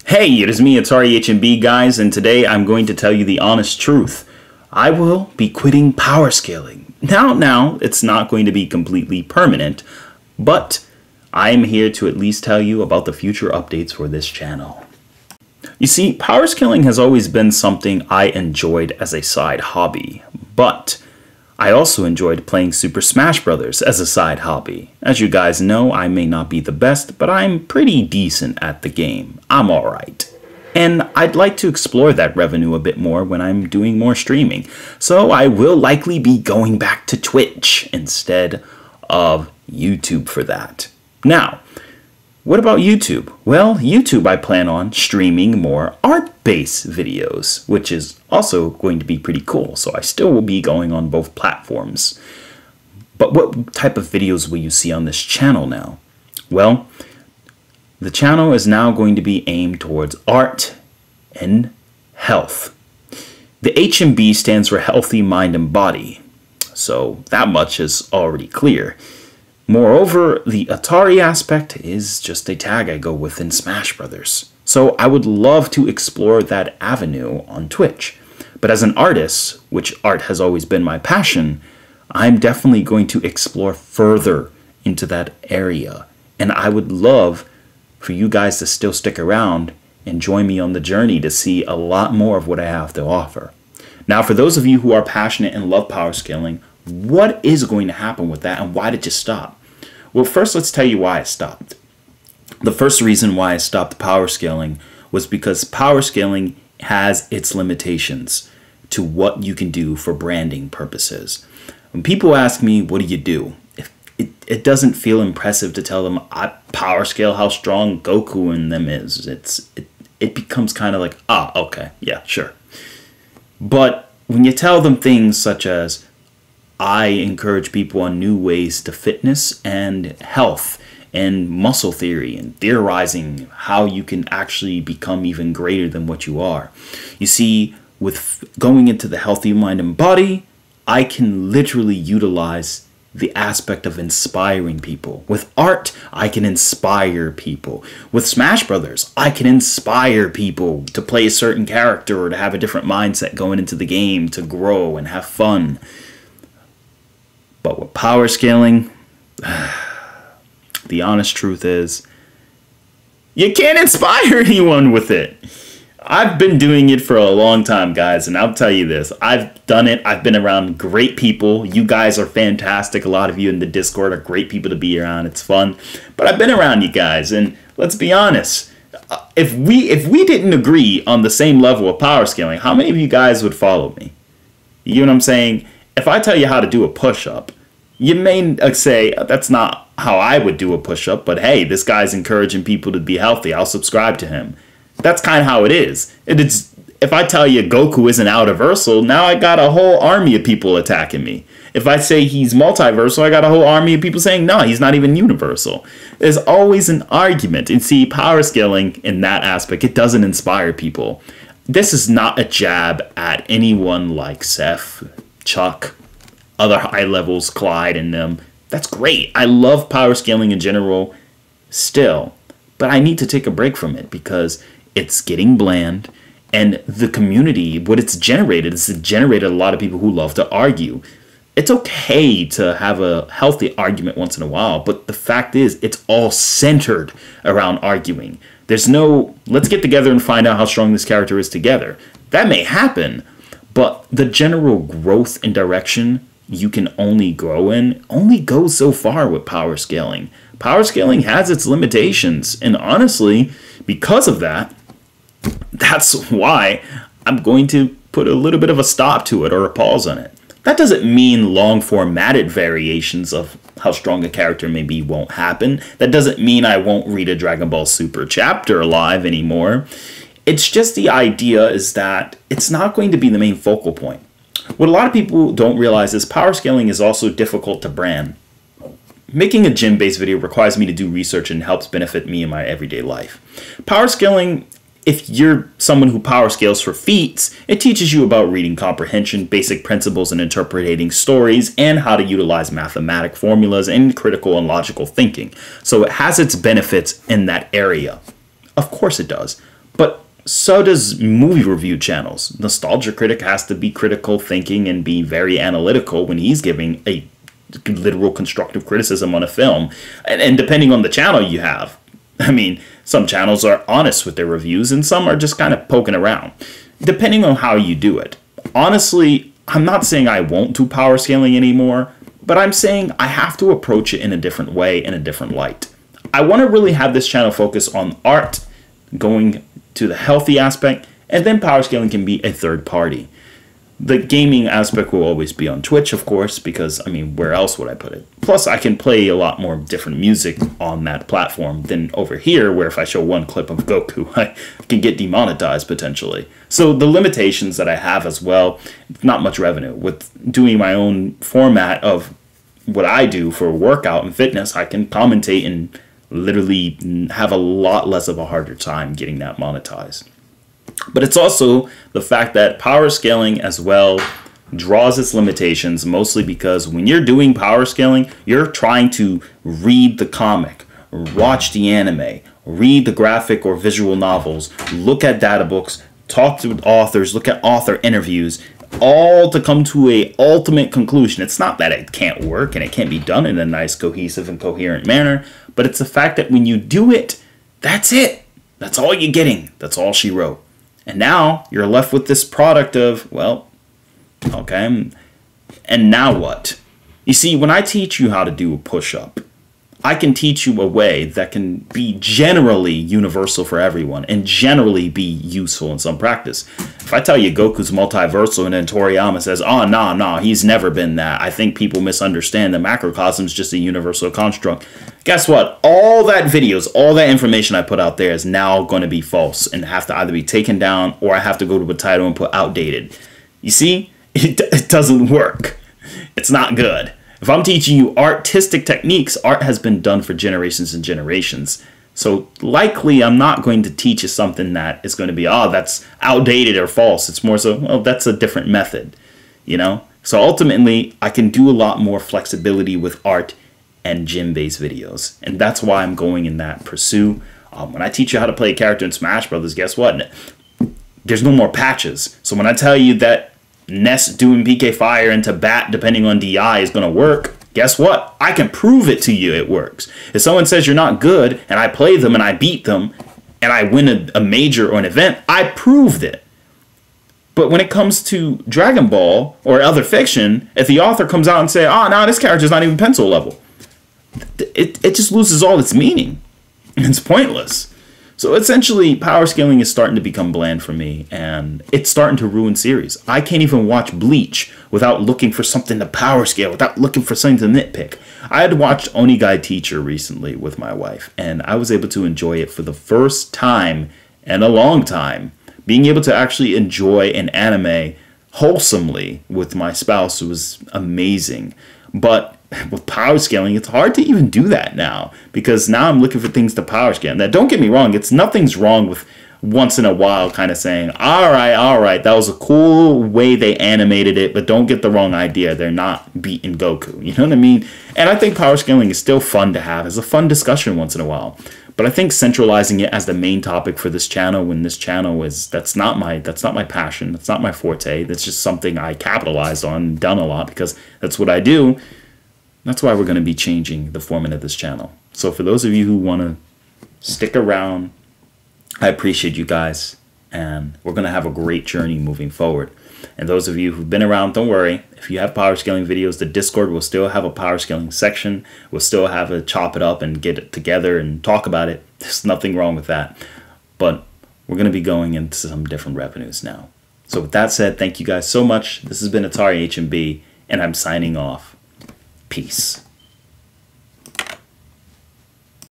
Hey, it is me, Atari HMB guys, and today I'm going to tell you the honest truth. I will be quitting power scaling. Now, it's not going to be completely permanent, but I am here to at least tell you about the future updates for this channel. You see, power scaling has always been something I enjoyed as a side hobby, but I also enjoyed playing Super Smash Bros. As a side hobby. As you guys know, I may not be the best, but I'm pretty decent at the game. I'm alright. And I'd like to explore that revenue a bit more when I'm doing more streaming. So I will likely be going back to Twitch instead of YouTube for that. Now, what about YouTube? Well, YouTube I plan on streaming more art-based videos, which is also going to be pretty cool. So I still will be going on both platforms. But what type of videos will you see on this channel now? Well, the channel is now going to be aimed towards art and health. The HMB stands for Healthy Mind and Body. So that much is already clear. Moreover, the Atari aspect is just a tag I go with in Smash Brothers. So I would love to explore that avenue on Twitch. But as an artist, which art has always been my passion, I'm definitely going to explore further into that area. And I would love for you guys to still stick around and join me on the journey to see a lot more of what I have to offer. Now, for those of you who are passionate and love power scaling, what is going to happen with that and why did you stop? Well, first let's tell you why I stopped. The first reason why I stopped power scaling was because power scaling has its limitations to what you can do for branding purposes. When people ask me, what do? It doesn't feel impressive to tell them I power scale how strong Goku in them is. It becomes kind of like, okay, yeah, sure. But when you tell them things such as, I encourage people on new ways to fitness and health and muscle theory and theorizing how you can actually become even greater than what you are. You see, with going into the healthy mind and body, I can literally utilize the aspect of inspiring people. With art, I can inspire people. With Smash Brothers, I can inspire people to play a certain character or to have a different mindset going into the game, to grow and have fun. But with power scaling, the honest truth is, you can't inspire anyone with it. I've been doing it for a long time, guys, and I'll tell you this. I've done it. I've been around great people. You guys are fantastic. A lot of you in the Discord are great people to be around. It's fun. But I've been around you guys, and let's be honest. If we didn't agree on the same level of power scaling, how many of you guys would follow me? You know what I'm saying? If I tell you how to do a push-up, you may say, that's not how I would do a push-up, but hey, this guy's encouraging people to be healthy. I'll subscribe to him. That's kind of how it is. If I tell you Goku isn't universal, now I got a whole army of people attacking me. If I say he's multiversal, I got a whole army of people saying, no, he's not even universal. There's always an argument. And see, power scaling in that aspect, it doesn't inspire people. This is not a jab at anyone like Seth, Chuck, other high levels, Clyde and them. That's great. I love power scaling in general still, but I need to take a break from it because it's getting bland, and the community, what it's generated is it generated a lot of people who love to argue. It's okay to have a healthy argument once in a while, but the fact is it's all centered around arguing. There's no, let's get together and find out how strong this character is together. That may happen, but the general growth and direction you can only grow in only goes so far with power scaling. Power scaling has its limitations, and honestly, because of that, that's why I'm going to put a little bit of a stop to it or a pause on it. That doesn't mean long formatted variations of how strong a character may be won't happen. That doesn't mean I won't read a Dragon Ball Super chapter live anymore. It's just the idea is that it's not going to be the main focal point. What a lot of people don't realize is power scaling is also difficult to brand. Making a gym-based video requires me to do research and helps benefit me in my everyday life. Power scaling, if you're someone who power scales for feats, it teaches you about reading comprehension, basic principles in interpreting stories, and how to utilize mathematic formulas and critical and logical thinking. So it has its benefits in that area. Of course it does. But so does movie review channels. Nostalgia Critic has to be critical thinking and be very analytical when he's giving a literal constructive criticism on a film. And depending on the channel you have, I mean, some channels are honest with their reviews and some are just kind of poking around, depending on how you do it. Honestly, I'm not saying I won't do power scaling anymore, but I'm saying I have to approach it in a different way, in a different light. I want to really have this channel focus on art, going to the healthy aspect, and then power scaling can be a third party. The gaming aspect will always be on Twitch, of course, because, I mean, where else would I put it? Plus, I can play a lot more different music on that platform than over here, where if I show one clip of Goku, I can get demonetized potentially. So the limitations that I have as well, not much revenue. With doing my own format of what I do for workout and fitness, I can commentate and literally have a lot less of a harder time getting that monetized. But it's also the fact that power scaling as well draws its limitations, mostly because when you're doing power scaling, you're trying to read the comic, watch the anime, read the graphic or visual novels, look at data books, talk to authors, look at author interviews, all to come to a ultimate conclusion. It's not that it can't work and it can't be done in a nice, cohesive, and coherent manner, but it's the fact that when you do it, that's it. That's all you're getting. That's all she wrote. And now you're left with this product of, well, okay, and now what? You see, when I teach you how to do a push-up, I can teach you a way that can be generally universal for everyone and generally be useful in some practice. If I tell you Goku's multiversal and then Toriyama says, oh, no, he's never been that. I think people misunderstand the macrocosm is just a universal construct. Guess what? All that videos, all that information I put out there is now going to be false and have to either be taken down or I have to go to a title and put outdated. You see, it doesn't work. It's not good. If I'm teaching you artistic techniques, art has been done for generations and generations. So likely I'm not going to teach you something that is going to be, oh, that's outdated or false. It's more so, well, that's a different method, you know? So ultimately, I can do a lot more flexibility with art and gym-based videos. And that's why I'm going in that pursuit. When I teach you how to play a character in Smash Brothers, guess what? There's no more patches. So when I tell you that Ness doing PK Fire into Bat depending on DI is going to work, guess what? I can prove it to you it works. If someone says you're not good and I play them and I beat them and I win a major or an event, I proved it. But when it comes to Dragon Ball or other fiction, if the author comes out and say, oh, no, this character's not even pencil level, it just loses all its meaning. It's pointless. So essentially, power scaling is starting to become bland for me, and it's starting to ruin series. I can't even watch Bleach without looking for something to power scale, without looking for something to nitpick. I had watched Onigai Teacher recently with my wife, and I was able to enjoy it for the first time in a long time. Being able to actually enjoy an anime wholesomely with my spouse was amazing. But with power scaling, it's hard to even do that now because now I'm looking for things to power scale. Now, don't get me wrong, nothing's wrong with once in a while kind of saying, all right, that was a cool way they animated it, but don't get the wrong idea. They're not beating Goku. You know what I mean? And I think power scaling is still fun to have. It's a fun discussion once in a while. But I think centralizing it as the main topic for this channel when this channel that's not my passion. That's not my forte. That's just something I capitalized on and done a lot because that's what I do. That's why we're going to be changing the format of this channel. So for those of you who want to stick around, I appreciate you guys. And we're going to have a great journey moving forward. And those of you who've been around, don't worry. If you have power scaling videos, the Discord will still have a power scaling section. We'll still have a chop it up and get it together and talk about it. There's nothing wrong with that. But we're going to be going into some different revenues now. So with that said, thank you guys so much. This has been Atari HMB, and I'm signing off. Peace.